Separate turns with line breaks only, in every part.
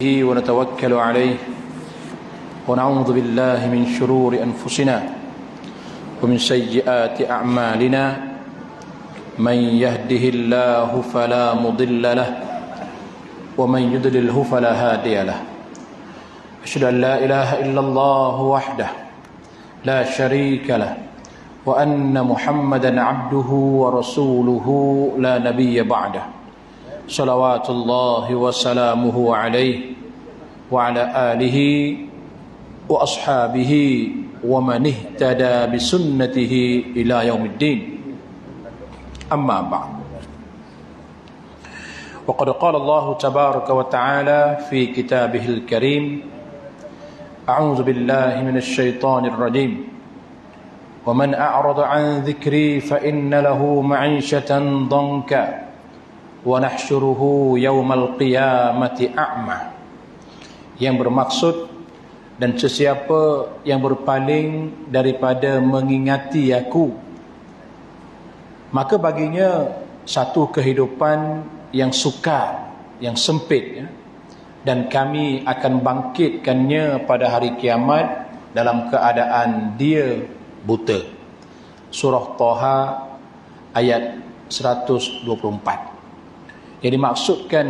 ونتوكل عليه ونعوذ بالله من شرور أنفسنا ومن سيئات أعمالنا من يهده الله فلا مضل له ومن يضلله فلا هادي له أشهد أن لا إله إلا الله وحده لا شريك له وأن محمدا عبده ورسوله لا نبي بعده صلوات الله وسلامه عليه وعلى آله وأصحابه ومن اهتدى بسنته إلى يوم الدين أما بعد وقد قال الله تبارك وتعالى في كتابه الكريم أعوذ بالله من الشيطان الرجيم ومن أعرض عن ذكري فإن له معيشة ضنكا ونحشره يوم القيامة أعمى, yang bermaksud dan sesiapa yang berpaling daripada mengingati aku, maka baginya satu kehidupan yang sukar, yang sempit, dan kami akan bangkitkannya pada hari kiamat dalam keadaan dia buta. Surah Taha ayat 124. Yang dimaksudkan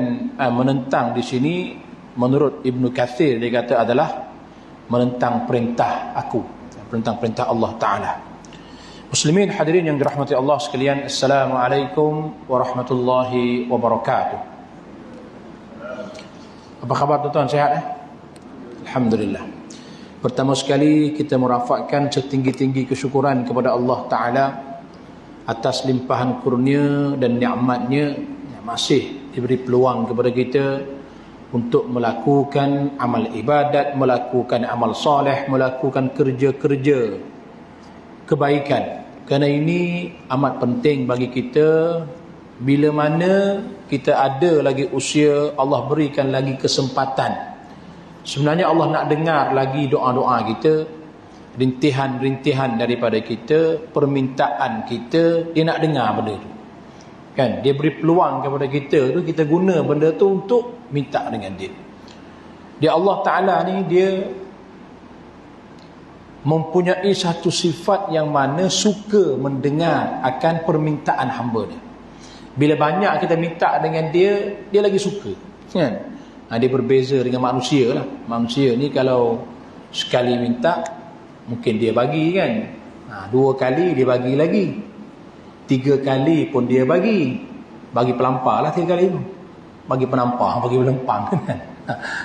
menentang di sini menurut Ibnu Katsir, dia kata adalah menentang perintah aku, menentang perintah Allah Ta'ala. Muslimin hadirin yang dirahmati Allah sekalian, Assalamualaikum warahmatullahi wabarakatuh. Apa khabar tuan-tuan, sihat? Alhamdulillah. Pertama sekali kita merafakkan setinggi-tinggi kesyukuran kepada Allah Ta'ala atas limpahan kurnia dan nikmatnya masih diberi peluang kepada kita untuk melakukan amal ibadat, melakukan amal soleh, melakukan kerja-kerja kebaikan. Kerana ini amat penting bagi kita. Bila mana kita ada lagi usia, Allah berikan lagi kesempatan. Sebenarnya Allah nak dengar lagi doa-doa kita, rintihan-rintihan daripada kita, permintaan kita, dia nak dengar benda tu. Kan, dia beri peluang kepada kita tu, kita guna benda tu untuk minta dengan dia. Dia Allah Ta'ala ni, dia mempunyai satu sifat yang mana suka mendengar akan permintaan hamba dia. Bila banyak kita minta dengan dia, dia lagi suka, kan? Dia berbeza dengan manusia lah. Manusia ni kalau sekali minta, mungkin dia bagi, kan? 2 kali dia bagi lagi, 3 kali pun dia bagi pelampar lah 3 kali tu. Bagi penampar, bagi pelempang.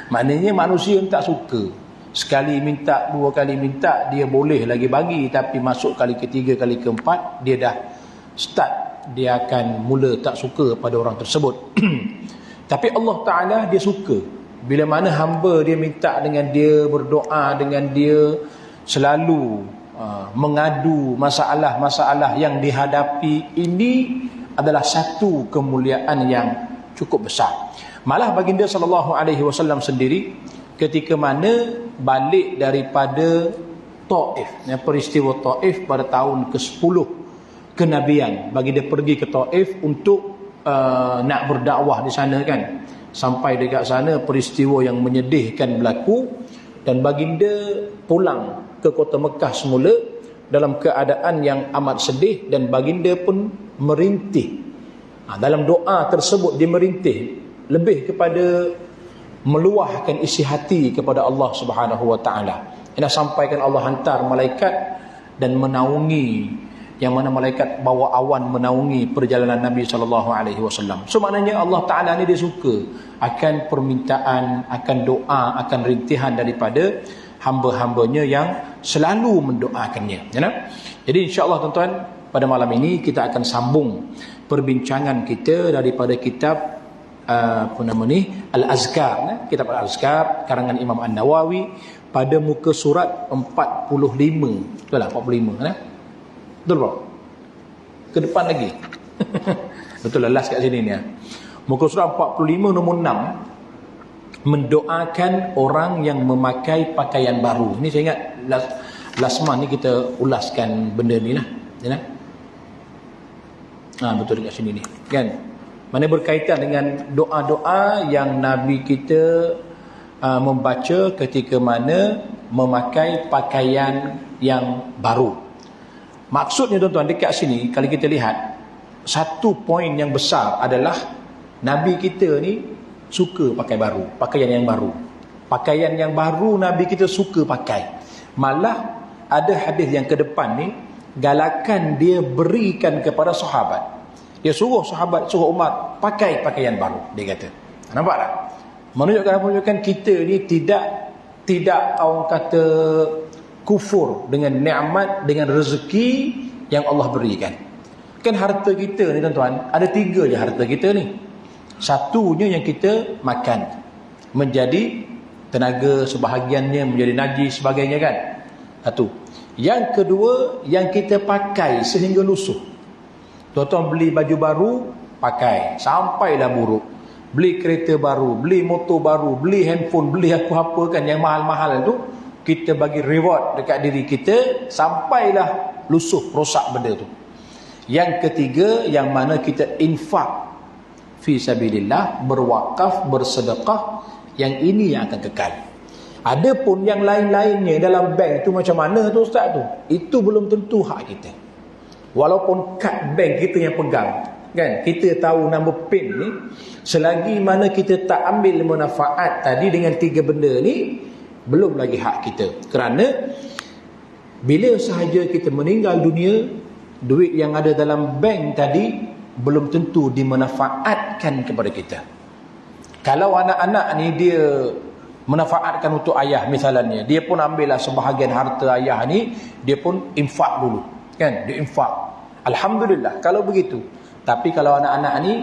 Maknanya manusia tak suka. Sekali minta, 2 kali minta, dia boleh lagi bagi. Tapi masuk kali ketiga, kali keempat, dia dah start, dia akan mula tak suka pada orang tersebut. Tapi Allah Ta'ala dia suka bila mana hamba dia minta dengan dia, berdoa dengan dia, selalu mengadu masalah-masalah yang dihadapi. Ini adalah satu kemuliaan yang cukup besar. Malah baginda sallallahu alaihi wasallam sendiri ketika mana balik daripada Taif, peristiwa Taif pada tahun ke-10 kenabian, baginda pergi ke Taif untuk nak berdakwah di sana, kan. Sampai dekat sana peristiwa yang menyedihkan berlaku dan baginda pulang ke kota Mekah semula dalam keadaan yang amat sedih, dan baginda pun merintih. Dalam doa tersebut dia merintih lebih kepada meluahkan isi hati kepada Allah Subhanahu wa taala. Ina sampaikan Allah hantar malaikat dan menaungi, yang mana malaikat bawa awan menaungi perjalanan Nabi sallallahu alaihi wasallam. So maknanya Allah Taala ni dia suka akan permintaan, akan doa, akan rintihan daripada hamba-hambanya yang selalu mendoakannya, ya. Jadi insya-Allah tuan-tuan, pada malam ini kita akan sambung perbincangan kita daripada kitab Al-Azkar, kitab Al-Azkar karangan Imam An-Nawawi, pada muka surat 45. Betul lah, 45, kan? Betul bro? Ke depan lagi. Betul lah, last kat sini ni. Muka surat 45 nombor 6, mendoakan orang yang memakai pakaian baru. Ini saya ingat last month ni kita ulaskan benda ni lah, ya. Betul dekat sini ni, kan? Mana berkaitan dengan doa-doa yang Nabi kita membaca ketika mana memakai pakaian yang baru. Maksudnya tuan-tuan, dekat sini kalau kita lihat, satu poin yang besar adalah Nabi kita ni suka pakai baru, pakaian yang baru. Pakaian yang baru Nabi kita suka pakai. Malah ada hadis yang ke depan ni, galakan dia berikan kepada sahabat. Dia suruh sahabat, suruh Umar pakai pakaian baru, dia kata. Nampak tak? Menunjukkan kita ni tidak orang kata kufur dengan nikmat, dengan rezeki yang Allah berikan. Kan harta kita ni tuan-tuan, ada 3 je harta kita ni. Satunya yang kita makan, menjadi tenaga, sebahagiannya menjadi najis sebagainya kan. Satu. Yang kedua, yang kita pakai sehingga lusuh. Tuan-tuan beli baju baru, pakai sampailah buruk. Beli kereta baru, beli motor baru, beli handphone, beli apa-apa kan yang mahal-mahal tu, kita bagi reward dekat diri kita sampailah lusuh, rosak benda tu. Yang ketiga, yang mana kita infak fi sabilillah, berwakaf, bersedekah, yang ini yang akan kekal. Adapun yang lain-lainnya dalam bank tu macam mana tu ustaz tu, itu belum tentu hak kita. Walaupun kad bank kita yang pegang kan, kita tahu nombor PIN ni, selagi mana kita tak ambil manfaat tadi dengan 3 benda ni, belum lagi hak kita. Kerana bila sahaja kita meninggal dunia, duit yang ada dalam bank tadi belum tentu dimanfaatkan kepada kita. Kalau anak-anak ni dia manfaatkan untuk ayah misalnya, dia pun ambillah sebahagian harta ayah ni, dia pun infak dulu kan, dia infak. Alhamdulillah kalau begitu. Tapi kalau anak-anak ni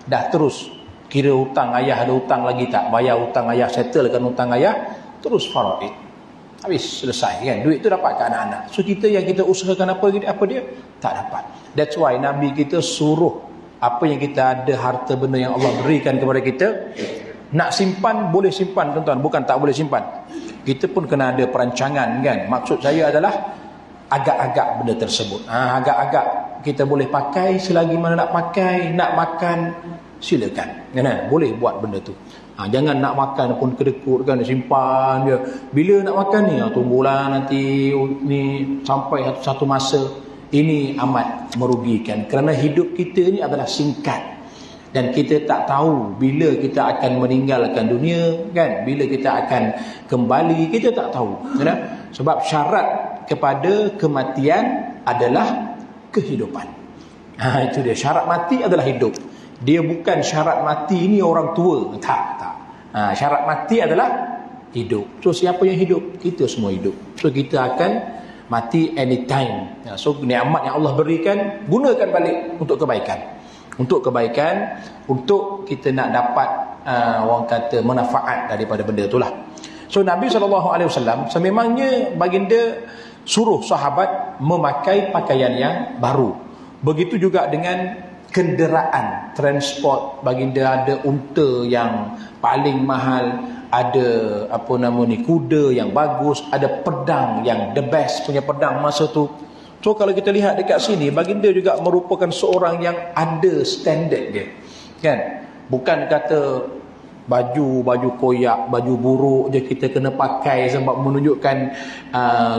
dah terus kira hutang ayah, ada hutang lagi tak, bayar hutang ayah, settlekan hutang ayah, terus faraid, habis, selesai kan, duit tu dapat ke anak-anak. So kita yang kita usahakan apa dia tak dapat. That's why Nabi kita suruh apa yang kita ada, harta benda yang Allah berikan kepada kita, nak simpan boleh simpan tuan-tuan, bukan tak boleh simpan. Kita pun kena ada perancangan kan. Maksud saya adalah agak-agak benda tersebut. Agak-agak kita boleh pakai selagi mana nak pakai, nak makan silakan. Kan? Boleh buat benda tu. Jangan nak makan pun kedekut kan, simpan dia. Bila nak makan ni, tunggulah nanti ni sampai satu masa. Ini amat merugikan kerana hidup kita ni adalah singkat dan kita tak tahu bila kita akan meninggalkan dunia kan, bila kita akan kembali kita tak tahu. Sebab syarat kepada kematian adalah kehidupan. Itu dia, syarat mati adalah hidup. Dia bukan syarat mati ni orang tua, tak. Syarat mati adalah hidup. So siapa yang hidup? Kita semua hidup. So kita akan mati anytime. So nikmat yang Allah berikan, gunakan balik untuk kebaikan. Untuk kebaikan, untuk kita nak dapat orang kata manfaat daripada benda itulah. So Nabi SAW sememangnya baginda suruh sahabat memakai pakaian yang baru. Begitu juga dengan kenderaan transport, baginda ada unta yang paling mahal, ada kuda yang bagus, ada pedang yang the best punya pedang masa tu. So kalau kita lihat dekat sini, baginda juga merupakan seorang yang ada standard dia kan. Bukan kata baju koyak, baju buruk je kita kena pakai sebab menunjukkan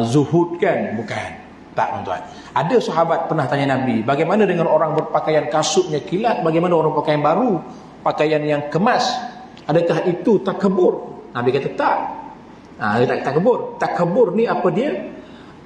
zuhud kan, bukan. Tak tuan-tuan. Ada sahabat pernah tanya Nabi, bagaimana dengan orang berpakaian kasutnya kilat, bagaimana orang berpakaian baru, pakaian yang kemas, adakah itu takabur? Nabi kata tak. Takabur. Takabur ni apa dia?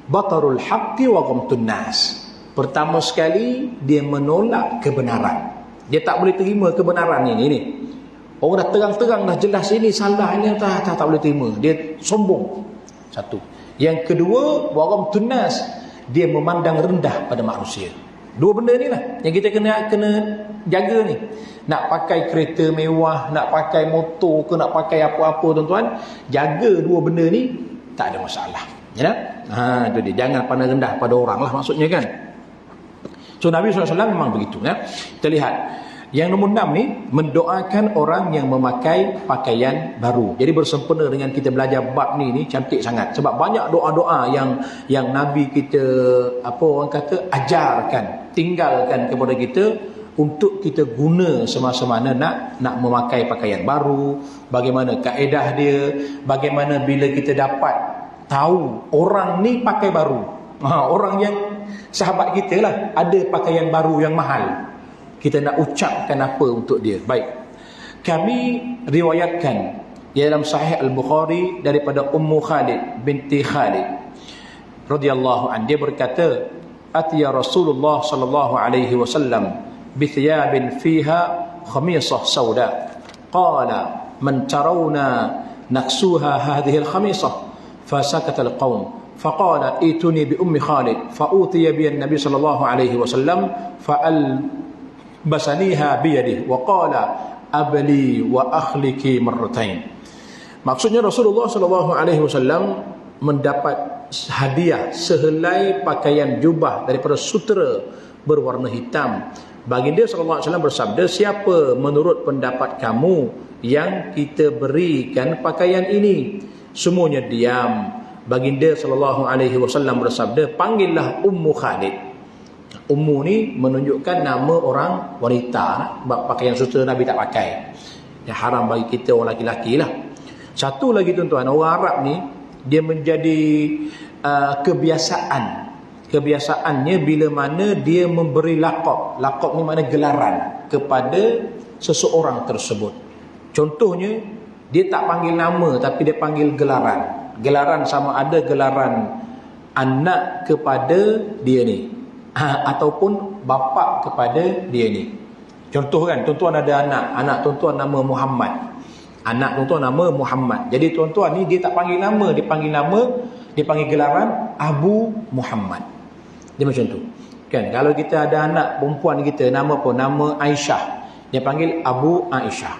Batarul haqqi wa ghamtun nas. Pertama sekali dia menolak kebenaran. Dia tak boleh terima kebenaran ini. Orang dah terang-terang dah jelas ini salah, ini tak boleh terima. Dia sombong. Satu. Yang kedua, wa ghamtun nas, dia memandang rendah pada manusia. Dua benda ni lah yang kita kena jaga ni. Nak pakai kereta mewah, nak pakai motor ke, nak pakai apa-apa tuan-tuan, jaga dua benda ni, tak ada masalah. Ya? Itu dia. Jangan pandang rendah pada orang lah maksudnya kan. So Nabi SAW memang begitu ya. Kita lihat yang nombor 6 ni, mendoakan orang yang memakai pakaian baru. Jadi bersempena dengan kita belajar bab ni cantik sangat. Sebab banyak doa-doa yang Nabi kita orang kata ajarkan, tinggalkan kepada kita untuk kita guna semasa mana nak memakai pakaian baru, bagaimana kaedah dia, bagaimana bila kita dapat tahu orang ni pakai baru. Orang yang sahabat kita lah ada pakaian baru yang mahal, kita nak ucapkan apa untuk dia. Baik, kami riwayatkan di dalam Sahih Al-Bukhari daripada Ummu Khalid binti Khalid radhiyallahu anha, dia berkata, atiya Rasulullah sallallahu alaihi wasallam bi thiyabin fiha khamisah sauda, qala man tarawna naksuha hadhihi al-khamisah, fasakata al-qawm, faqala ituni bi ummi Khalid, fautiya bi an-nabi sallallahu alaihi wasallam fa'albasaniha bi yadihi wa qala abli wa akhliki marratain. Maksudnya Rasulullah sallallahu alaihi wasallam mendapat hadiah sehelai pakaian jubah daripada sutera berwarna hitam. Baginda sallallahu alaihi wasallam bersabda, siapa menurut pendapat kamu yang kita berikan pakaian ini? Semuanya diam. Baginda sallallahu alaihi wasallam bersabda, panggillah Ummu Khalid. Ummu ni menunjukkan nama orang wanita. Pakaian sutera Nabi tak pakai, yang haram bagi kita orang lelaki lah. Satu lagi tuan-tuan, orang Arab ni dia menjadi kebiasaannya bila mana dia memberi laqab ni makna gelaran kepada seseorang tersebut. Contohnya, dia tak panggil nama tapi dia panggil gelaran sama ada gelaran anak kepada dia ni ataupun bapa kepada dia ni. Contoh kan, tuan-tuan ada anak tuan-tuan nama Muhammad, anak tuan-tuan nama Muhammad. Jadi tuan-tuan ni dia tak panggil nama, dia panggil gelaran Abu Muhammad. Dia macam tu. Kan, kalau kita ada anak perempuan kita nama apa? Nama Aisyah, dia panggil Abu Aisyah.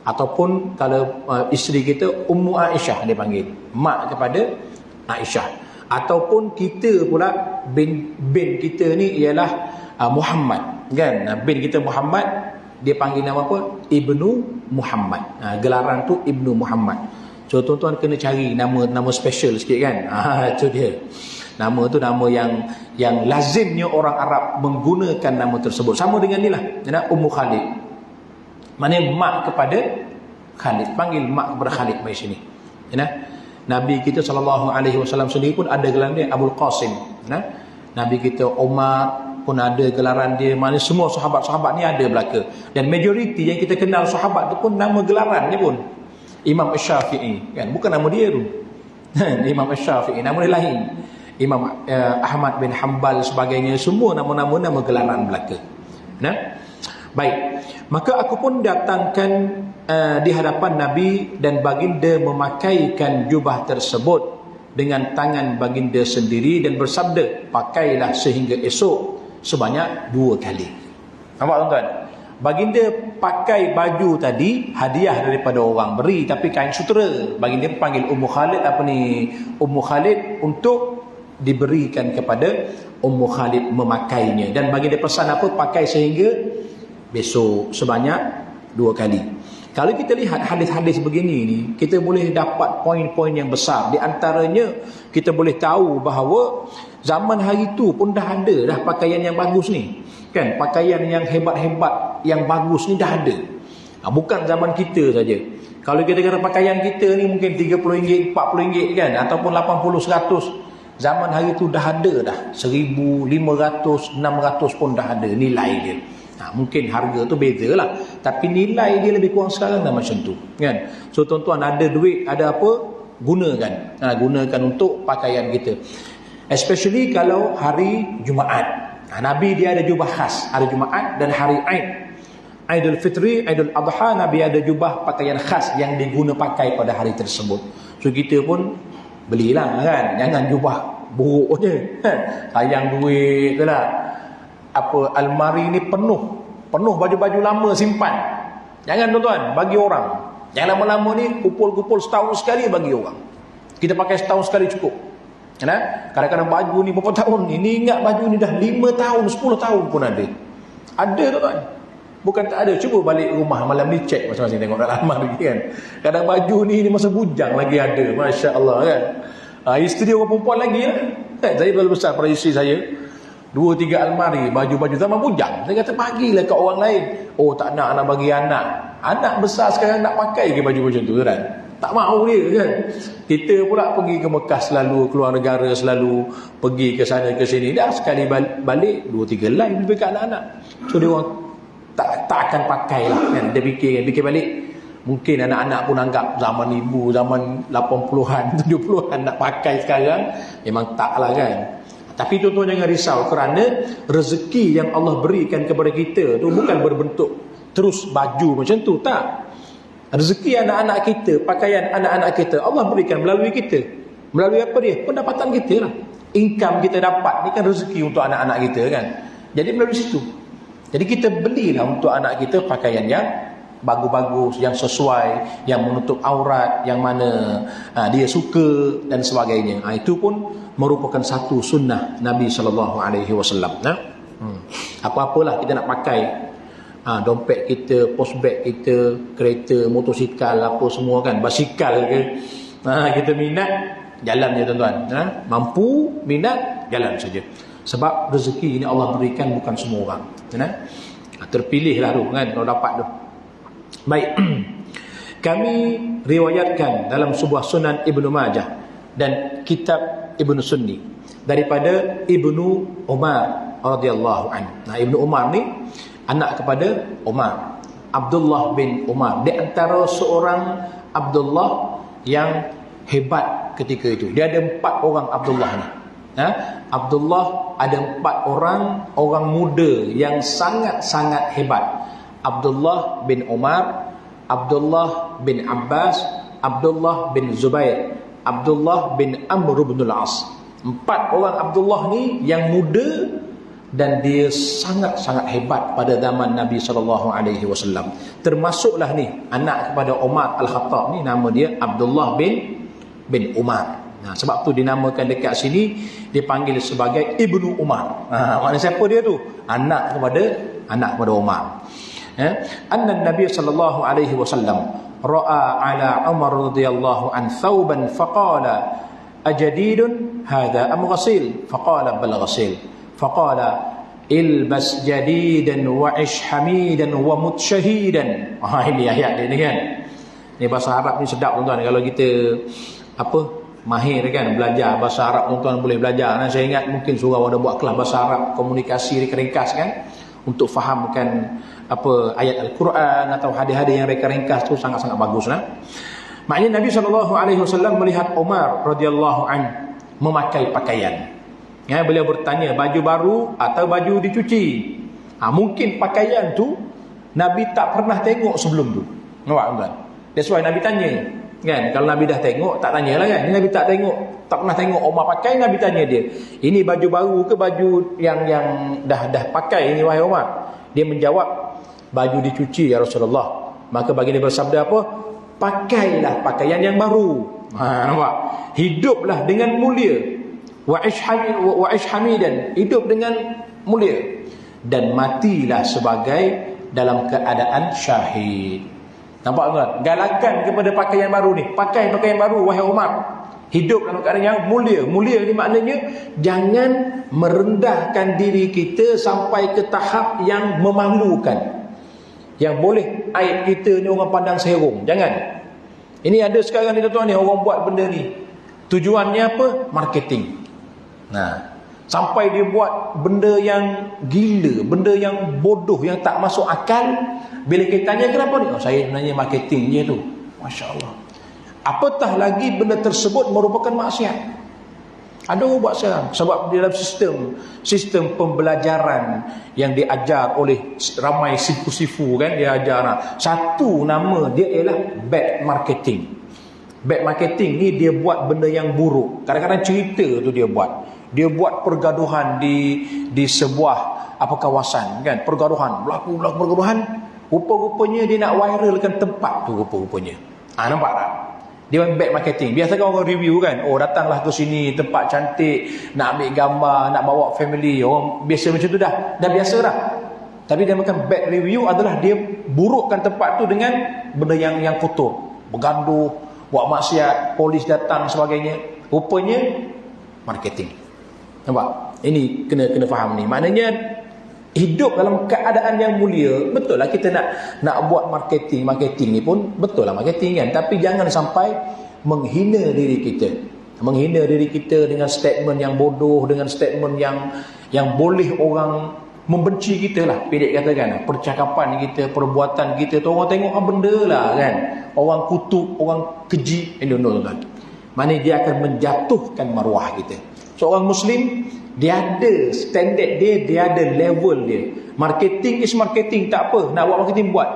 Ataupun kalau isteri kita Ummu Aisyah, dia panggil mak kepada Aisyah. Ataupun kita pula bin kita ni ialah Muhammad, kan? Bin kita Muhammad, dia panggil nama apa? Ibnu Muhammad. Gelaran tu Ibnu Muhammad. So tuan-tuan kena cari nama special sikit kan. Itu dia. Nama tu nama yang lazimnya orang Arab menggunakan nama tersebut. Sama dengan ni lah, Ummu Khalid. Maknanya mak kepada Khalid. Panggil mak kepada Khalid mari sini. Nabi kita sallallahu alaihi wasallam sendiri pun ada gelaran dia Abul Qasim. Nabi kita Umar pun ada gelaran dia. Maknanya semua sahabat-sahabat ni ada belaka. Dan majoriti yang kita kenal sahabat tu pun nama gelaran dia pun Imam Syafi'i, kan? Bukan nama dia tu. Imam Syafi'i, nama dia lain. Imam Ahmad bin Hanbal sebagainya, semua nama gelaran belaka. Baik, maka aku pun datangkan di hadapan Nabi dan baginda memakaikan jubah tersebut dengan tangan baginda sendiri dan bersabda, pakailah sehingga esok sebanyak 2 kali. Nampak tuan-tuan? Baginda pakai baju tadi hadiah daripada orang beri, tapi kain sutera. Baginda panggil Ummu Khalid untuk diberikan kepada Ummu Khalid memakainya. Dan baginda pesan apa? Pakai sehingga besok sebanyak 2 kali. Kalau kita lihat hadis-hadis begini ni, kita boleh dapat poin-poin yang besar. Di antaranya kita boleh tahu bahawa zaman hari tu pun dah ada dah pakaian yang bagus ni. Kan, pakaian yang hebat-hebat yang bagus ni dah ada. Bukan zaman kita saja. Kalau kita kata pakaian kita ni mungkin RM30, RM40 kan, ataupun RM80, RM100. Zaman hari tu dah ada dah RM1,500, RM600 pun dah ada nilai dia. Mungkin harga tu beza lah, tapi nilai dia lebih kurang sekarang dah macam tu, kan? So tuan-tuan ada duit, ada apa, gunakan. Gunakan untuk pakaian kita, especially kalau hari Jumaat. Nabi dia ada jubah khas hari Jumaat dan hari Aidul Fitri, Aidul Adha. Nabi ada jubah pakaian khas yang diguna pakai pada hari tersebut. So kita pun belilah, kan? Jangan jubah buruk je, sayang duit tu lah. Almari ni penuh baju-baju lama simpan. Jangan tuan-tuan bagi orang. Yang lama-lama ni kumpul-kumpul setahun sekali bagi orang. Kita pakai setahun sekali cukup. Kadang-kadang baju ni berapa tahun ni ingat baju ni dah 5 tahun 10 tahun pun ada tuan-tuan. Bukan tak ada. Cuba balik rumah malam ni cek masing-masing, tengok dalam almari kan. Kadang baju ni masa bujang lagi ada. Masya Allah, kan. Isteri orang perempuan lagi lah. Saya terlalu besar pada isteri saya. 2-3 almari baju-baju zaman bujang. Saya kata bagilah kat orang lain. Oh tak nak bagi anak. Anak besar sekarang nak pakai ke baju macam tu kan? Tak mahu dia kan. Kita pula pergi ke Mekah selalu, keluar negara selalu, pergi ke sana ke sini. Dah sekali balik 2-3 helai lebih kat anak-anak. So dia orang tak akan pakai lah kan. Dia fikir balik. Mungkin anak-anak pun anggap zaman ibu, zaman 80-an, 70-an nak pakai sekarang. Memang tak lah kan. Tapi tuan-tuan jangan risau, kerana rezeki yang Allah berikan kepada kita tu bukan berbentuk terus baju macam tu, tak. Rezeki anak-anak kita, pakaian anak-anak kita Allah berikan melalui kita. Melalui apa dia? Pendapatan kita lah. Income kita dapat ni kan rezeki untuk anak-anak kita kan. Jadi melalui situ. Jadi kita belilah untuk anak kita pakaian yang bagus-bagus, yang sesuai, yang menutup aurat, yang mana dia suka dan sebagainya. Itu pun merupakan satu sunnah Nabi SAW. Apa-apalah kita nak pakai, dompet kita, post bag kita, kereta, motosikal, apa semua kan, basikal ke, kita minat, jalan je tuan-tuan. Mampu, minat, jalan saja. Sebab rezeki ini Allah berikan bukan semua orang. Terpilihlah tu kan kalau dapat tu. Baik. Kami riwayatkan dalam sebuah Sunan Ibnu Majah dan kitab Ibnu Sunni daripada Ibnu Umar radhiyallahu anhu. Ibnu Umar ni anak kepada Umar, Abdullah bin Umar. Di antara seorang Abdullah yang hebat ketika itu. Dia ada 4 orang Abdullah ni. Abdullah ada 4 orang muda yang sangat-sangat hebat. Abdullah bin Umar, Abdullah bin Abbas, Abdullah bin Zubair, Abdullah bin Amr bin Al-As. 4 orang Abdullah ni yang muda dan dia sangat-sangat hebat pada zaman Nabi SAW. Termasuklah ni anak kepada Umar Al-Khattab ni, nama dia Abdullah bin Umar. Sebab tu dinamakan dekat sini dipanggil sebagai Ibnu Umar. Maknanya siapa dia tu? Anak kepada Umar. Anna Nabi sallallahu alaihi wasallam ra'a ala Umar radhiyallahu an thawban faqala ajadidun hadha am ghasil, faqala bal ghasil, faqala ilbas jadidan wa ish hamidan wa mut shahidan. Ini ayat dia ni kan. Ni bahasa Arab ni sedap tuan-tuan. Kalau kita mahir kan belajar bahasa Arab, tuan-tuan boleh belajar. Saya ingat mungkin surau ada buat kelas bahasa Arab, komunikasi ringkas kan, untuk fahamkan ayat Al-Quran atau hadis-hadis yang ringkas tu sangat-sangat bagus lah. Maknanya Nabi SAW melihat Umar radhiyallahu an memakai pakaian. Beliau bertanya, baju baru atau baju dicuci? Mungkin pakaian tu Nabi tak pernah tengok sebelum tu. Nampak tuan? That's why Nabi tanya. Kan, kalau Nabi dah tengok tak tanyalah kan. Ini Nabi tak pernah tengok Umar pakai. Nabi tanya dia, ini baju baru ke baju yang dah pakai ini wahai Umar? Dia menjawab, baju dicuci ya Rasulullah. Maka bagi dia bersabda apa? Pakailah pakaian yang baru. Nampak? Hiduplah dengan mulia. Wa ish hamidan, hidup dengan mulia, dan matilah sebagai dalam keadaan syahid. Nampak tuan? Galakan kepada pakaian baru ni. Pakai pakaian baru wahai Umar. Hidup dalam keadaan yang mulia. Mulia ni maknanya jangan merendahkan diri kita sampai ke tahap yang memalukan. Yang boleh aib kita ni orang pandang serong. Jangan. Ini ada sekarang ni tuan-tuan ni, orang buat benda ni. Tujuannya apa? Marketing. Sampai dia buat benda yang gila, benda yang bodoh, yang tak masuk akal. Bila kita tanya kenapa ni? Saya sebenarnya marketingnya tu. Masya Allah. Apatah lagi benda tersebut merupakan maksiat. Ada orang buat sekarang. Sebab dalam sistem pembelajaran yang diajar oleh ramai sifu-sifu kan, dia ajar satu nama dia ialah bad marketing. Bad marketing ni dia buat benda yang buruk. Kadang-kadang cerita tu dia buat. Dia buat pergaduhan di sebuah kawasan kan, pergaduhan, berlaku pergaduhan. Rupa-rupanya dia nak viralkan tempat tu rupa-rupanya. Nampak tak? Dia bad marketing. Biasanya orang review kan, datanglah ke sini, tempat cantik, nak ambil gambar, nak bawa family. Orang biasa macam tu dah biasa dah. Tapi dia makan bad review adalah dia burukkan tempat tu dengan benda yang kotor, bergaduh, buat maksiat, polis datang sebagainya. Rupanya marketing. Nampak? Ini kena faham ni. Maknanya hidup dalam keadaan yang mulia. Betul lah kita nak buat marketing ni pun betul lah marketing kan, tapi jangan sampai menghina diri kita. Menghina diri kita dengan statement yang bodoh, dengan statement yang boleh orang membenci kita lah, pendek katakan. Percakapan kita, perbuatan kita tu orang tengok benda lah kan, orang kutuk, orang keji, tuan-tuan. Maknanya dia akan menjatuhkan maruah kita. Seorang Muslim, dia ada standard dia ada level dia. Marketing is marketing, tak apa, nak buat marketing buat.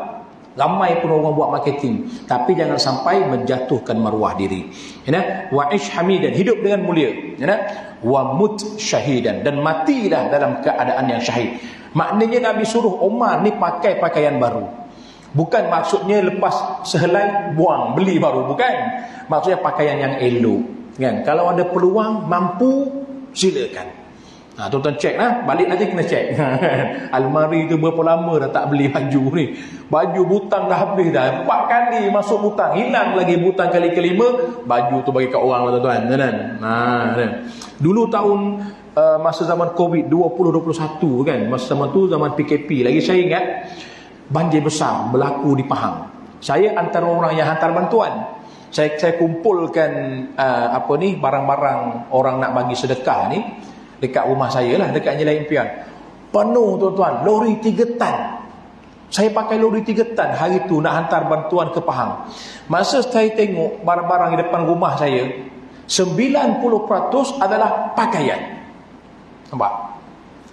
Ramai pun orang buat marketing, tapi jangan sampai menjatuhkan maruah diri. Wa ish hamidan, hidup dengan mulia. Wa mut syahidan, dan matilah dalam keadaan yang syahid. Maknanya Nabi suruh Umar ni pakai pakaian baru. Bukan maksudnya lepas sehelai buang beli baru, bukan. Maksudnya pakaian yang elok kan. Kalau ada peluang mampu, silakan. Tuan-tuan cek lah, balik nanti kena cek. Almari tu berapa lama dah tak beli baju ni. Baju butang dah habis dah. 4 kali masuk butang, hilang lagi butang kali kelima, baju tu bagi kat orang lah tuan-tuan. Dulu tahun masa zaman Covid 2021 kan, masa zaman tu zaman PKP lagi, saya ingat banjir besar berlaku di Pahang. Saya antara orang yang hantar bantuan. Saya kumpulkan barang-barang orang nak bagi sedekah ni dekat rumah saya lah, dekat Jalan Impian. Penuh tuan-tuan, lori 3 tan. Saya pakai lori 3 tan hari tu nak hantar bantuan ke Pahang. Masa saya tengok barang-barang di depan rumah saya, 90% adalah pakaian. Nampak?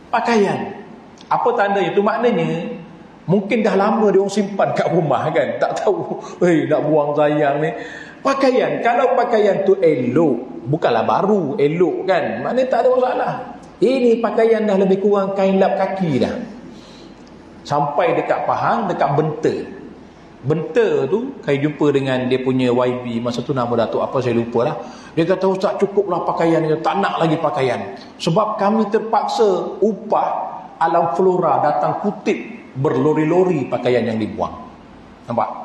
Pakaian. Apa tandanya tu? Maknanya mungkin dah lama dia orang simpan kat rumah kan, tak tahu nak buang sayang ni. Pakaian, kalau pakaian tu elok, bukanlah baru, elok kan, maknanya tak ada masalah. Ini pakaian dah lebih kurang kain lap kaki dah. Sampai dekat Pahang, dekat Benter tu, saya jumpa dengan dia punya YB, masa tu nama Datuk apa saya lupa lah. Dia kata, Ustaz cukuplah pakaian, dia tak nak lagi pakaian. Sebab kami terpaksa upah alam flora datang kutip berlori-lori pakaian yang dibuang. Nampak?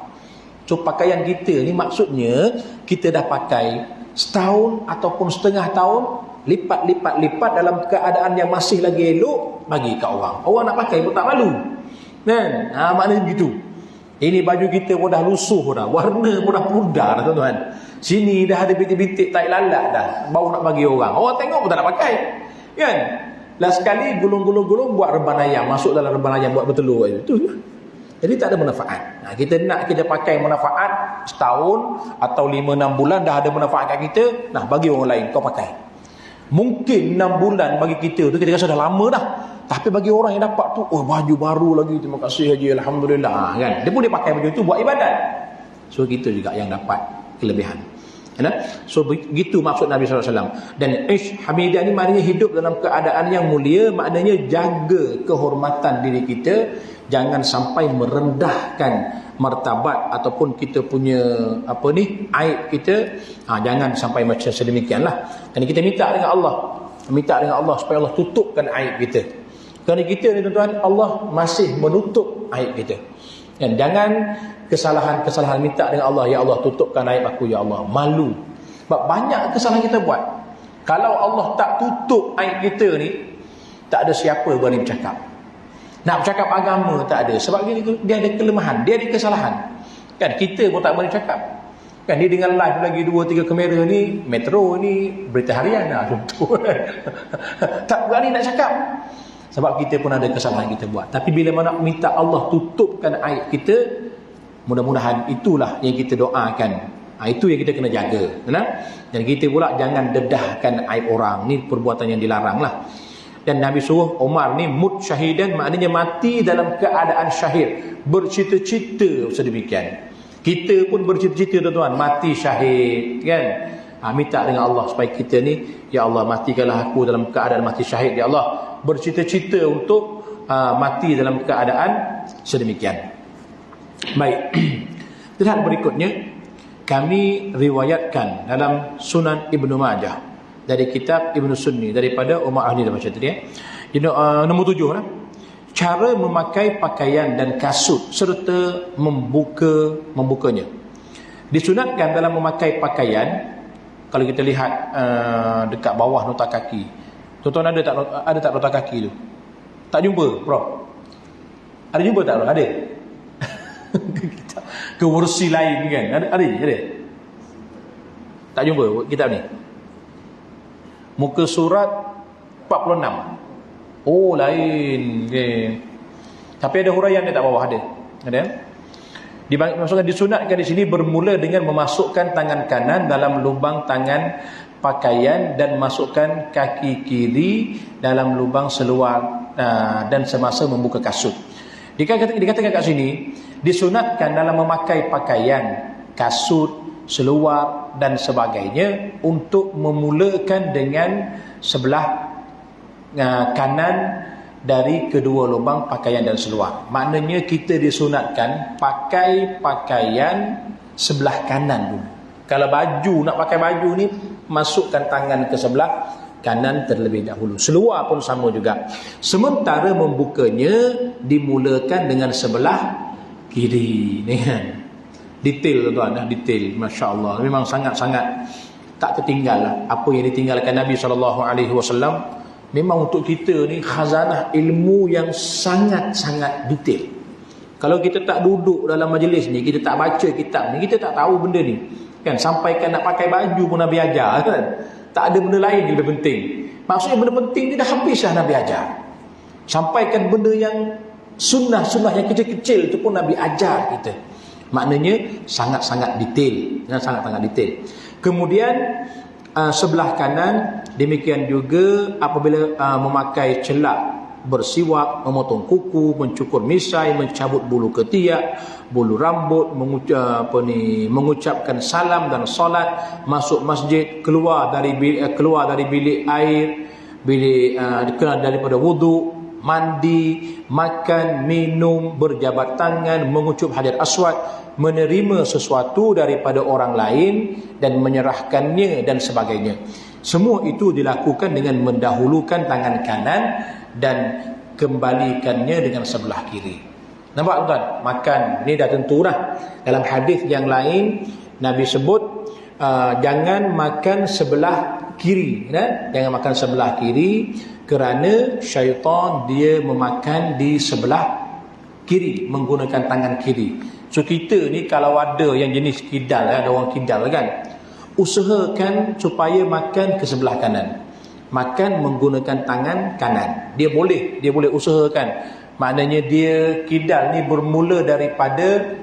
So pakaian kita ni maksudnya kita dah pakai setahun ataupun setengah tahun, lipat dalam keadaan yang masih lagi elok, bagi kat orang. Orang nak pakai pun tak malu kan. Maknanya begitu. Ini baju kita pun dah lusuh dah, warna pun dah pudar dah tuan-tuan. Sini dah ada bintik-bintik tai lalat dah, baru nak bagi orang. Orang tengok pun tak nak pakai kan. Last sekali gulung-gulung buat reban ayam, masuk dalam reban ayam buat bertelur itu. Jadi tak ada manfaat. Kita nak kita pakai manfaat setahun atau 5-6 bulan dah ada manfaat kat kita, bagi orang lain kau pakai. Mungkin 6 bulan bagi kita tu kita rasa dah lama dah, tapi bagi orang yang dapat tu, baju baru lagi, terima kasih haji, alhamdulillah kan. Dia pun dia pakai baju tu buat ibadat. So kita juga yang dapat kelebihan. So begitu maksud Nabi SAW. Dan ish hamidah ni maknanya hidup dalam keadaan yang mulia, maknanya jaga kehormatan diri kita, jangan sampai merendahkan martabat ataupun kita punya aib kita. Jangan sampai macam sedemikianlah. Dan kita minta dengan Allah supaya Allah tutupkan aib kita. Kerana kita ni tuan-tuan, Allah masih menutup aib kita. Dan jangan kesalahan-kesalahan minta dengan Allah, ya Allah tutupkan aib aku ya Allah. Malu. Sebab banyak kesalahan kita buat. Kalau Allah tak tutup aib kita ni, tak ada siapa berani bercakap. Nak bercakap agama tak ada. Sebab dia ada kelemahan, dia ada kesalahan. Kan kita pun tak berani cakap. Kan dia dengan live lagi 2-3 kamera ni, Metro ni, berita harian lah contoh. Tak berani nak cakap. Sebab kita pun ada kesalahan kita buat. Tapi bila mana minta Allah tutupkan aib kita, mudah-mudahan itulah yang kita doakan. Itu yang kita kena jaga. Dan kita pula jangan dedahkan aib orang. Ni perbuatan yang dilarang lah. Dan Nabi suruh Umar ni mut syahidan, maknanya mati dalam keadaan syahid, bercita-cita sedemikian. Kita pun bercita-cita tuan-tuan, mati syahid kan. Minta dengan Allah supaya kita ni, ya Allah matikanlah aku dalam keadaan mati syahid ya Allah. Bercita-cita untuk mati dalam keadaan sedemikian. Baik. Dan berikutnya kami riwayatkan dalam Sunan Ibnu Majah dari kitab Ibnu Sunni daripada Umar Ahli dan macam tadi nombor 7 lah. Cara memakai pakaian dan kasut serta membukanya. Disunatkan dalam memakai pakaian, kalau kita lihat dekat bawah nota kaki, Tuan-tuan ada tak nota kaki tu? Tak jumpa, bro? Ada jumpa tak, bro? Ada? Ke versi lain kan? Ada? Tak jumpa kitab ni? Muka surat 46. Oh, lain. Okay. Tapi ada huraian dia tak bawah, ada? Dimasukkan, disunatkan di sini bermula dengan memasukkan tangan kanan dalam lubang tangan pakaian dan masukkan kaki kiri dalam lubang seluar dan semasa membuka kasut. Dikatakan kat sini disunatkan dalam memakai pakaian, kasut, seluar dan sebagainya untuk memulakan dengan sebelah kanan dari kedua lubang pakaian dan seluar. Maknanya kita disunatkan pakai pakaian sebelah kanan dulu. Kalau baju, nak pakai baju ni, masukkan tangan ke sebelah kanan terlebih dahulu. Seluar pun sama juga. Sementara membukanya dimulakan dengan sebelah kiri. Ni kan? Detail tuan-tuan, detail. Masya Allah. Memang sangat-sangat tak tertinggal lah. Apa yang ditinggalkan Nabi SAW memang untuk kita ni khazanah ilmu yang sangat-sangat detail. Kalau kita tak duduk dalam majlis ni, kita tak baca kitab ni, kita tak tahu benda ni. Kan, sampaikan nak pakai baju pun Nabi ajar kan. Tak ada benda lain yang lebih penting. Maksudnya benda penting ni dah habis dah Nabi ajar. Sampaikan benda yang sunnah-sunnah yang kecil-kecil tu pun Nabi ajar kita. Maknanya sangat-sangat detail. Sangat-sangat detail. Kemudian sebelah kanan demikian juga apabila memakai celak, bersiwak, memotong kuku, mencukur misai, mencabut bulu ketiak, bulu rambut, mengucapkan salam dan solat, masuk masjid, keluar dari bilik air, daripada wudu, mandi, makan, minum, berjabat tangan, mengucup hajar aswad, menerima sesuatu daripada orang lain dan menyerahkannya dan sebagainya. Semua itu dilakukan dengan mendahulukan tangan kanan dan kembalikannya dengan sebelah kiri. Nampak tuan? Makan ni dah tentu dah. Dalam hadis yang lain Nabi sebut jangan makan sebelah kiri, kan? Jangan makan sebelah kiri kerana syaitan dia memakan di sebelah kiri menggunakan tangan kiri. So kita ni kalau ada yang jenis kidal, ada orang kidal kan, usahakan supaya makan ke sebelah kanan. Makan menggunakan tangan kanan. Dia boleh usahakan. Maknanya dia kidal ni bermula daripada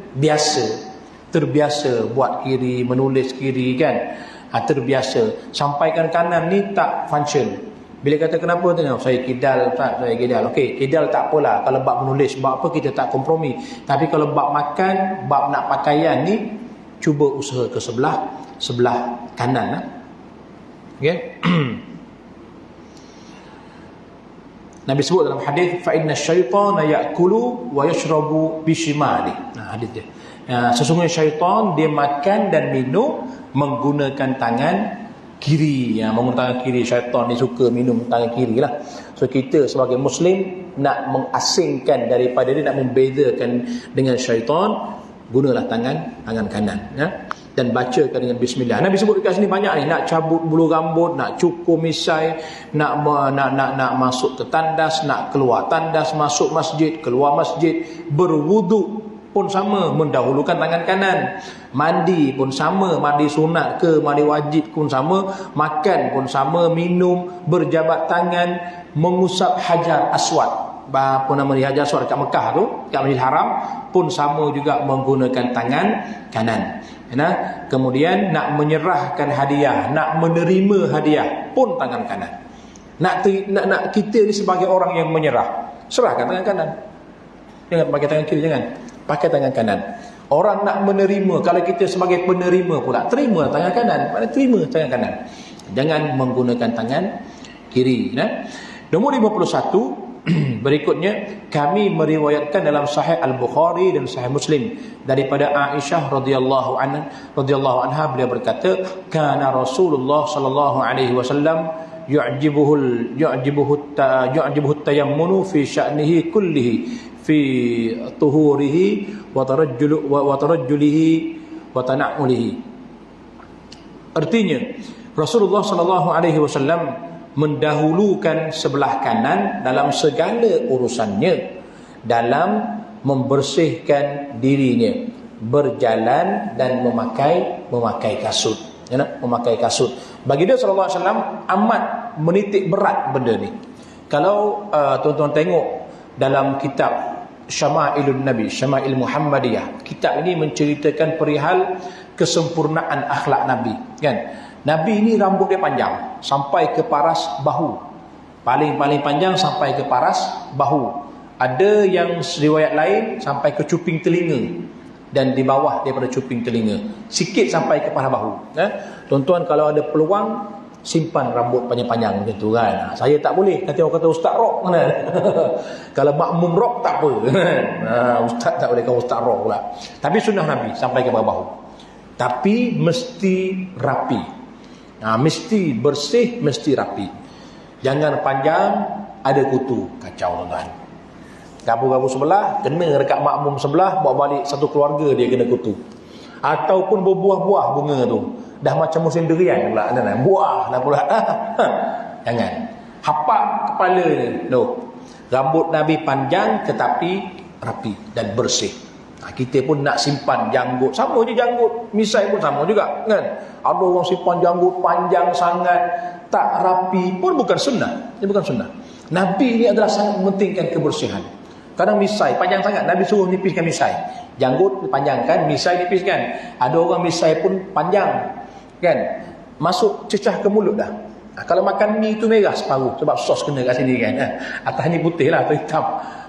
terbiasa buat kiri, menulis kiri kan. Terbiasa. Sampaikan kanan ni tak function. Bila kata kenapa tu? Saya kidal, tak, saya kidal. Okey, kidal tak apalah. Kalau bab menulis, bab apa kita tak kompromi. Tapi kalau bab makan, bab nak pakaian ni, cuba usaha ke sebelah kanan. Okey. Nabi sebut dalam hadis, fa inna syaitana ya'kulu wa yashrabu bishimali. Hadis dia. Sesungguhnya syaitan dia makan dan minum menggunakan tangan kiri. Menggunakan tangan kiri. Syaitan ni suka minum tangan kiri lah. So kita sebagai Muslim nak mengasingkan daripada dia, nak membezakan dengan syaitan, gunalah tangan kanan. Dan bacakan dengan bismillah. Nabi sebut dekat sini banyak ni, nak cabut bulu rambut, nak cukur misai, nak masuk ke tandas, nak keluar tandas, masuk masjid, keluar masjid, berwuduk pun sama, mendahulukan tangan kanan. Mandi pun sama, mandi sunat ke mandi wajib pun sama, makan pun sama, minum, berjabat tangan, mengusap hajar aswad. Apa nama dia, hajar aswad dekat Mekah tu, dekat Masjidil Haram pun sama juga menggunakan tangan kanan. Kemudian nak menyerahkan hadiah, nak menerima hadiah pun tangan kanan. Nak kita ni sebagai orang yang menyerah, serahkan tangan kanan. Jangan pakai tangan kiri, jangan. Pakai tangan kanan. Orang nak menerima, kalau kita sebagai penerima pula, terima tangan kanan. Mana terima tangan kanan. Jangan menggunakan tangan kiri. Nombor 51 berikutnya, kami meriwayatkan dalam Sahih Al-Bukhari dan Sahih Muslim daripada Aisyah radhiyallahu anha, beliau berkata, kana Rasulullah sallallahu alaihi wasallam yu'jibuhu tayammunu fi sya'nihi kullihi fi tuhurihi wa tarajjulihi wa tana'ulihi. Artinya Rasulullah sallallahu alaihi wasallam mendahulukan sebelah kanan dalam segala urusannya, dalam membersihkan dirinya, berjalan dan memakai kasut. Memakai kasut. Bagi dia sallallahu alaihi wasallam amat menitik berat benda ni. Kalau tuan-tuan tengok dalam kitab Syama'ilun Nabi, Syama'il Muhammadiyah, kitab ini menceritakan perihal kesempurnaan akhlak Nabi, kan? Nabi ini rambut dia panjang sampai ke paras bahu. Paling panjang sampai ke paras bahu. Ada yang riwayat lain sampai ke cuping telinga, dan di bawah daripada cuping telinga sikit sampai ke paras bahu. Tuan-tuan kalau ada peluang simpan rambut panjang-panjang macam tu kan. Saya tak boleh, nanti orang kata ustaz rock mana. Kalau makmum rock tak apa. Ustaz tak boleh, kalau ustaz rock pula. Tapi sunnah Nabi sampai ke bawah bahu. Tapi mesti rapi. Mesti bersih, mesti rapi. Jangan panjang ada kutu, kacau tuan-tuan. Gabu-gabu sebelah kena dekat makmum sebelah, bawa balik satu keluarga dia kena kutu. Ataupun berbuah-buah bunga tu, dah macam musim durian pula, buah dah pula. Jangan hapak kepala ni. Rambut Nabi panjang tetapi rapi dan bersih. Kita pun nak simpan janggut, sama je janggut misai pun sama juga kan. Ada orang simpan janggut panjang sangat tak rapi pun bukan sunnah. Ini bukan sunnah. Nabi ni adalah sangat mementingkan kebersihan. Kadang misai panjang sangat, Nabi suruh nipiskan misai. Janggut panjangkan, misai nipiskan. Ada orang misai pun panjang kan, masuk cecah ke mulut dah. Kalau makan mi itu merah separuh sebab sos kena kat sini kan. Atas ni putih lah atau hitam,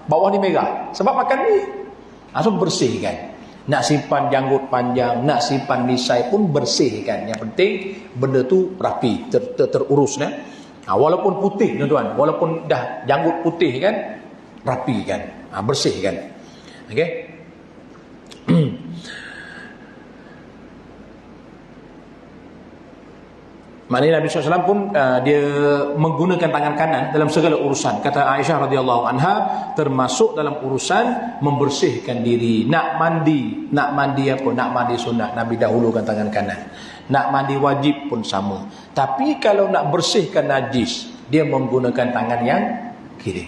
bawah ni merah sebab makan mi. Langsung bersihkan. Nak simpan janggut panjang, nak simpan misai pun bersihkan. Yang penting benda tu rapi, terurus kan. Walaupun putih tuan-tuan, walaupun dah janggut putih kan, rapi kan, bersih kan. Okey. Maknanya Nabi SAW pun dia menggunakan tangan kanan dalam segala urusan. Kata Aisyah radhiyallahu anha, termasuk dalam urusan membersihkan diri. Nak mandi apa? Nak mandi sunat, Nabi dahulukan tangan kanan. Nak mandi wajib pun sama. Tapi kalau nak bersihkan najis, dia menggunakan tangan yang kiri.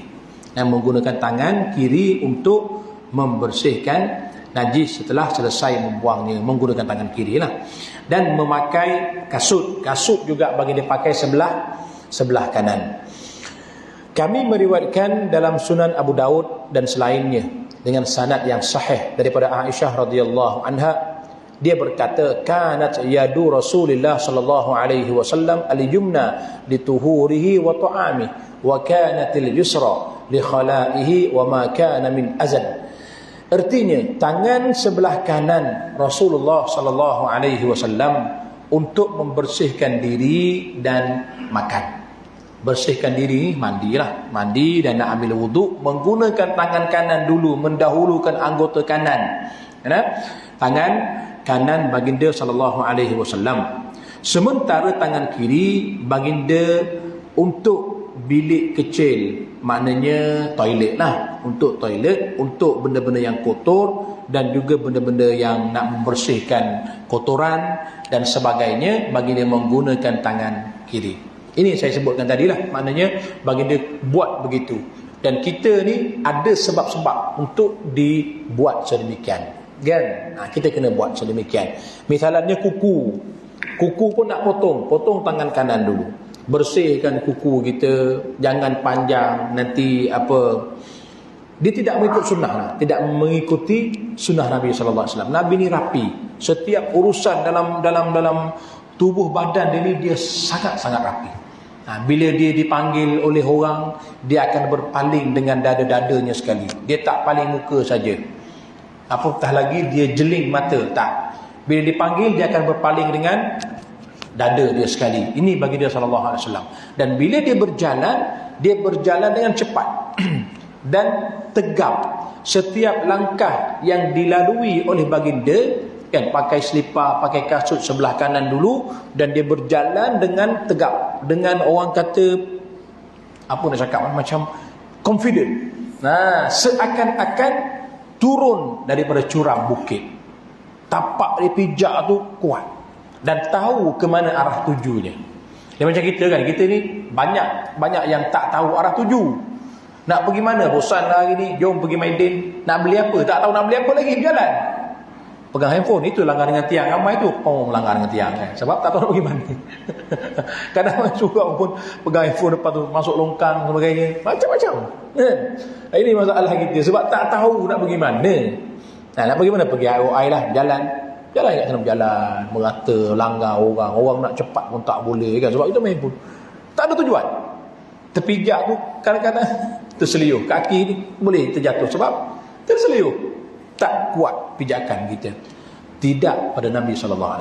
Yang menggunakan tangan kiri untuk membersihkan najis setelah selesai membuangnya, menggunakan tangan kiri lah. Dan memakai kasut. Kasut juga bagi dia pakai sebelah kanan. Kami meriwayatkan dalam Sunan Abu Daud dan selainnya dengan sanad yang sahih daripada Aisyah radhiyallahu anha, dia berkata, kanat yadu Rasulullah sallallahu alaihi wasallam al-yumna li tuhurihi wa ta'amihi wa kanatil yusra li khalaihi wa ma kana min azan. Artinya tangan sebelah kanan Rasulullah sallallahu alaihi wasallam untuk membersihkan diri dan makan. Bersihkan diri, mandilah, mandi dan nak ambil wuduk, menggunakan tangan kanan dulu, mendahulukan anggota kanan. Tangan kanan baginda sallallahu alaihi wasallam. Sementara tangan kiri baginda untuk bilik kecil, maknanya toilet lah, untuk toilet, untuk benda-benda yang kotor dan juga benda-benda yang nak membersihkan kotoran dan sebagainya, baginda menggunakan tangan kiri. Ini saya sebutkan tadilah, maknanya baginda buat begitu. Dan kita ni ada sebab-sebab untuk dibuat sedemikian kan. Kita kena buat sedemikian. Misalnya kuku pun nak potong tangan kanan dulu. Bersihkan kuku kita, jangan panjang nanti apa. Dia tidak mengikut sunnah lah, tidak mengikuti sunnah Nabi sallallahu alaihi wasallam. Nabi ni rapi. Setiap urusan dalam tubuh badan dia ni, dia sangat-sangat rapi. Bila dia dipanggil oleh orang, dia akan berpaling dengan dada-dadanya sekali. Dia tak paling muka saja. Apatah lagi dia jeling mata, tak. Bila dipanggil, dia akan berpaling dengan dada dia sekali. Ini bagi dia sallallahu alaihi wasallam. Dan bila dia berjalan dengan cepat dan tegap. Setiap langkah yang dilalui oleh baginda, kan, pakai selipar, pakai kasut sebelah kanan dulu, dan dia berjalan dengan tegap, dengan orang kata apa nak cakap, macam confident. Seakan-akan turun daripada curam bukit. Tapak dia pijak tu kuat dan tahu ke mana arah tujunya. Dia macam kita ni banyak yang tak tahu arah tuju. Nak pergi mana? Bosan lah hari ni, jom pergi Maidin. Nak beli apa? Tak tahu nak beli apa lagi, berjalan. Pegang handphone, itu langgar dengan tiang. Ramai tu, langgar dengan tiang kan? Sebab tak tahu nak pergi mana. Kadang suka pun pegang handphone, lepas tu masuk longkang sebagainya. Macam-macam. Ini masalah kita. Sebab tak tahu nak pergi mana. Nak pergi mana? Pergi IOI lah, jalan kat sana berjalan, merata, langgar orang nak cepat pun tak boleh kan, sebab itu main pun tak ada tujuan. Terpijak tu kadang-kadang terseliuh, kaki ni boleh terjatuh sebab terseliuh, tak kuat pijakan kita. Tidak pada Nabi SAW.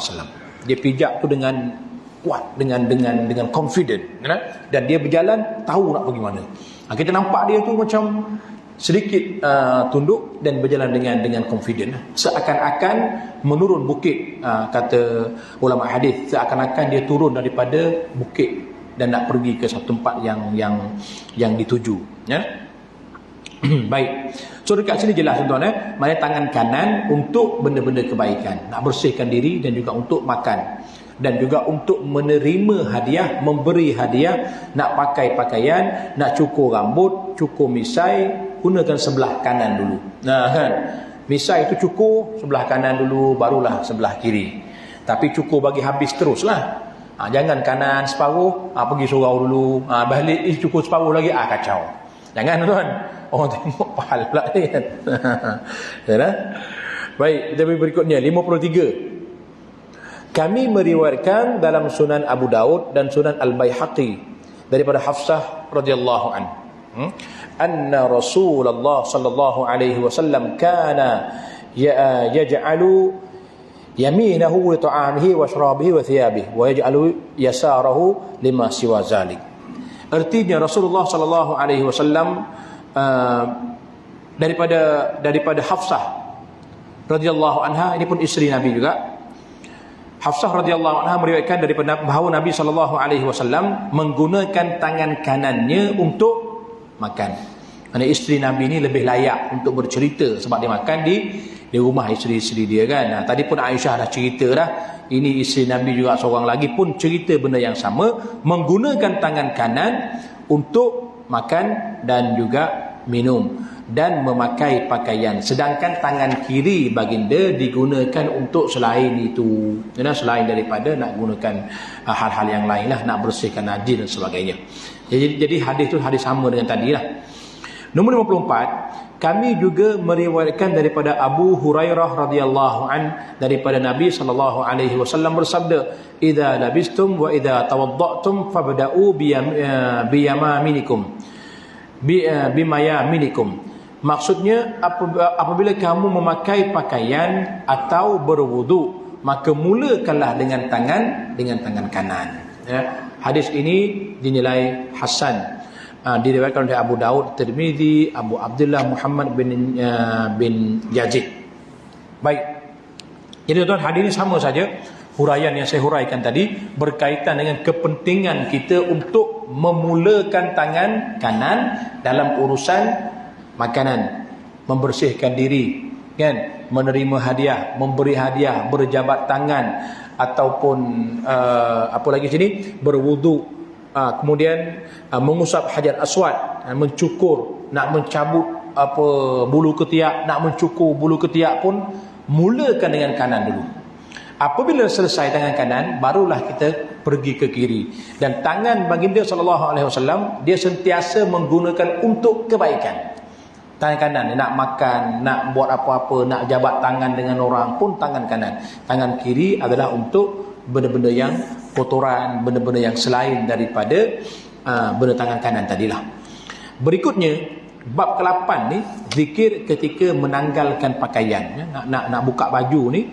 Dia pijak tu dengan kuat, dengan confident, dan dia berjalan tahu nak pergi mana. Kita nampak dia tu macam sedikit tunduk dan berjalan dengan confident, seakan-akan menurun bukit, kata ulama hadis, seakan-akan dia turun daripada bukit dan nak pergi ke satu tempat yang dituju, ya. Baik, so dekat sini jelas tuan-tuan, maknanya tangan kanan untuk benda-benda kebaikan, nak bersihkan diri dan juga untuk makan, dan juga untuk menerima hadiah, memberi hadiah, nak pakai pakaian, nak cukur rambut, cukur misai, gunakan sebelah kanan dulu. Nah kan, misai itu cukur sebelah kanan dulu, barulah sebelah kiri. Tapi cukur bagi habis teruslah. Jangan kanan separuh, pergi surau dulu, balik cukur separuh lagi, kacau. Jangan tuan. Orang tengok pahal pula ni kan. Ya, baik, kita berikutnya 53. Kami meriwayatkan dalam Sunan Abu Daud dan Sunan Al-Baihaqi daripada Hafsah radhiyallahu an, anna Rasulullah sallallahu alaihi wasallam kana yaj'alu yaminahu li ta'amihi wa syarabihi wa thiyabihi wa yaj'alu yasarahu lima siwa zalik. Artinya Rasulullah sallallahu alaihi wasallam daripada Hafsah radhiyallahu anha, ini pun isteri Nabi juga. Hafsah radhiyallahu anha meriwayatkan daripada bahawa Nabi sallallahu alaihi wasallam menggunakan tangan kanannya untuk makan. Kerana isteri Nabi ni lebih layak untuk bercerita sebab dia makan di rumah isteri-isteri dia kan. Tadi pun Aisyah dah cerita dah. Ini isteri Nabi juga seorang lagi pun cerita benda yang sama, menggunakan tangan kanan untuk makan dan juga minum dan memakai pakaian, sedangkan tangan kiri baginda digunakan untuk selain itu, selain daripada nak gunakan hal-hal yang lain lah, nak bersihkan najis dan sebagainya. Jadi hadis tu hadis sama dengan tadi lah. Nombor 54, kami juga meriwayatkan daripada Abu Hurairah radhiyallahu an, daripada Nabi sallallahu alaihi wasallam bersabda, idza labistum wa idza tawadda'tum fabda'u biyaminikum bimayaminikum. Maksudnya apabila kamu memakai pakaian atau berwudu, maka mulakanlah dengan tangan kanan, ya. Hadis ini dinilai hasan, diriwayatkan oleh Abu Daud, Tirmizi, Abu Abdullah Muhammad bin Yazid. Baik, jadi tuan, hadis ini sama saja huraian yang saya huraikan tadi, berkaitan dengan kepentingan kita untuk memulakan tangan kanan dalam urusan makanan, membersihkan diri kan, menerima hadiah, memberi hadiah, berjabat tangan, ataupun apa lagi sini, berwudu, kemudian mengusap hajar aswad, mencukur, nak mencabut bulu ketiak, nak mencukur bulu ketiak pun mulakan dengan kanan dulu. Apabila selesai tangan kanan, barulah kita pergi ke kiri. Dan tangan baginda SAW, dia sentiasa menggunakan untuk kebaikan. Tangan kanan, nak makan, nak buat apa-apa, nak jabat tangan dengan orang pun tangan kanan. Tangan kiri adalah untuk benda-benda yang kotoran, benda-benda yang selain daripada benda tangan kanan tadilah. Berikutnya, bab ke-8 ni, zikir ketika menanggalkan pakaian, ya. Nak buka baju ni,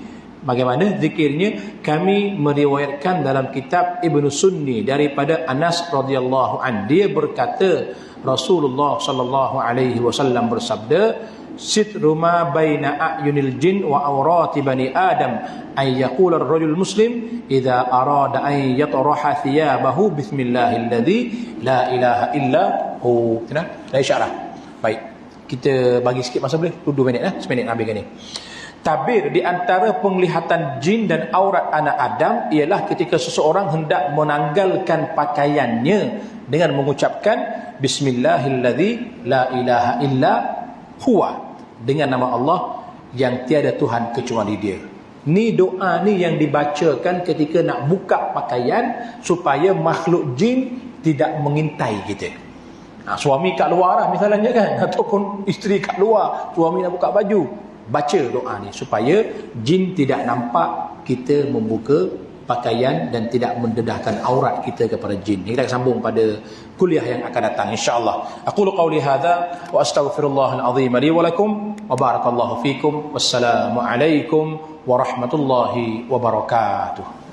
bagaimana zikirnya? Kami meriwayatkan dalam kitab Ibnu Sunni daripada Anas radhiyallahu an, dia berkata Rasulullah sallallahu alaihi wasallam bersabda, sitru ma baina a'yunil jin wa awrati bani adam ay yaqula ar-rajul muslim idza arada an yatraha thiyabahu bismillahilladzi la ilaha illa hu. Dah isyarah. Baik, kita bagi sikit masa boleh? 2 minit seminit habiskan ni. Tabir di antara penglihatan jin dan aurat anak Adam ialah ketika seseorang hendak menanggalkan pakaiannya dengan mengucapkan Bismillahilladzi la ilaha illa huwa, dengan nama Allah yang tiada Tuhan kecuali Dia. Ni doa ni yang dibacakan ketika nak buka pakaian supaya makhluk jin tidak mengintai kita. Suami kat luar lah misalnya kan, ataupun isteri kat luar, suami nak buka baju, baca doa ni supaya jin tidak nampak kita membuka pakaian dan tidak mendedahkan aurat kita kepada jin. Kita akan sambung pada kuliah yang akan datang insya-Allah. Aqulu qauli hadza wa astaghfirullahal azim li wa lakum wa barakallahu fikum. Wassalamu alaikum warahmatullahi wabarakatuh.